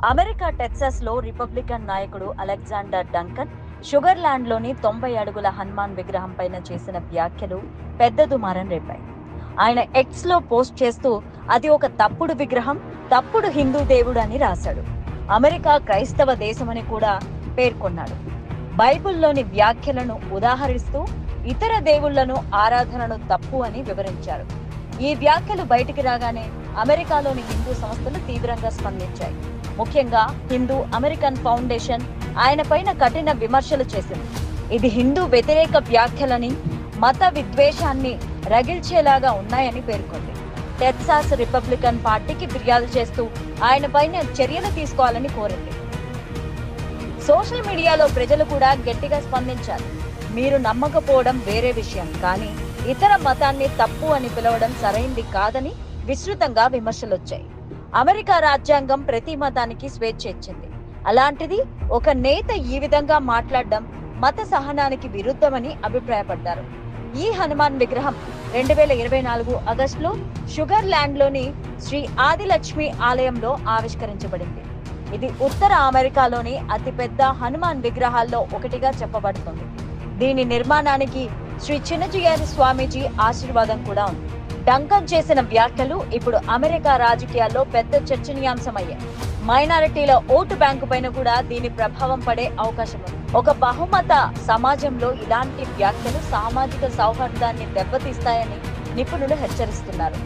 America Texas లో Republican నాయకుడు Alexander Duncan షుగర్లాండ్ లోని 90 అడుగుల హనుమాన్ విగ్రహం పైన చేసిన వ్యాఖ్యలు పెద్ద దుమారం రేపాయి. ఆయన ఎక్స్ లో పోస్ట్ చేస్తూ అది ఒక తప్పుడు విగ్రహం, తప్పుడు హిందూ దేవుడు అని రాశాడు. అమెరికా క్రైస్తవ దేశమని కూడా పేర్కొన్నాడు. బైబిల్లోని వ్యాఖ్యలను ఉదాహరిస్తూ ఇతర దేవుళ్లను ఆరాధనను తప్పు అని వివరించారు. ఈ వ్యాఖ్యలు బయటికి రాగానే అమెరికాలోని హిందూ సంస్థలు తీవ్రంగా స్పందించాయి. ముఖ్యంగా హిందూ అమెరికన్ ఫౌండేషన్ ఆయన పైన కఠిన విమర్శలు చేసింది. ఇది హిందూ వ్యతిరేక వ్యాఖ్యలని, మత విద్వేషాన్ని రగిల్చేలాగా ఉన్నాయని పేర్కొంది. టెక్సాస్ రిపబ్లికన్ పార్టీకి ఫిర్యాదు చేస్తూ ఆయన పైన చర్యలు తీసుకోవాలని కోరింది. సోషల్ మీడియాలో ప్రజలు కూడా గట్టిగా స్పందించారు. మీరు నమ్మకపోవడం వేరే విషయం, కానీ ఇతర మతాన్ని తప్పు అని పిలవడం సరైంది కాదని విస్తృతంగా విమర్శలొచ్చాయి. అమెరికా రాజ్యాంగం ప్రతి మతానికి స్వేచ్ఛ ఇచ్చింది. అలాంటిది ఒక నేత ఈ విధంగా మాట్లాడడం మత సహనానికి విరుద్ధమని అభిప్రాయపడ్డారు. ఈ హనుమాన్ విగ్రహం 2024 ఆగస్టులో షుగర్లాండ్ లోని శ్రీ ఆదిలక్ష్మి ఆలయంలో ఆవిష్కరించబడింది. ఇది ఉత్తర అమెరికాలోని అతిపెద్ద హనుమాన్ విగ్రహాల్లో ఒకటిగా చెప్పబడుతుంది. దీని నిర్మాణానికి శ్రీ చిన్నజీయర్ స్వామీజీ ఆశీర్వాదం కూడా ఉంది. డంకన్ చేసిన వ్యాఖ్యలు ఇప్పుడు అమెరికా రాజకీయాల్లో పెద్ద చర్చనీయాంశమయ్యాయి. మైనారిటీల ఓటు బ్యాంకు పైన కూడా దీని ప్రభావం పడే అవకాశం ఉంది. ఒక బహుమత సమాజంలో ఇలాంటి వ్యాఖ్యలు సామాజిక సౌహార్దాన్ని దెబ్బతీస్తాయని నిపుణులు హెచ్చరిస్తున్నారు.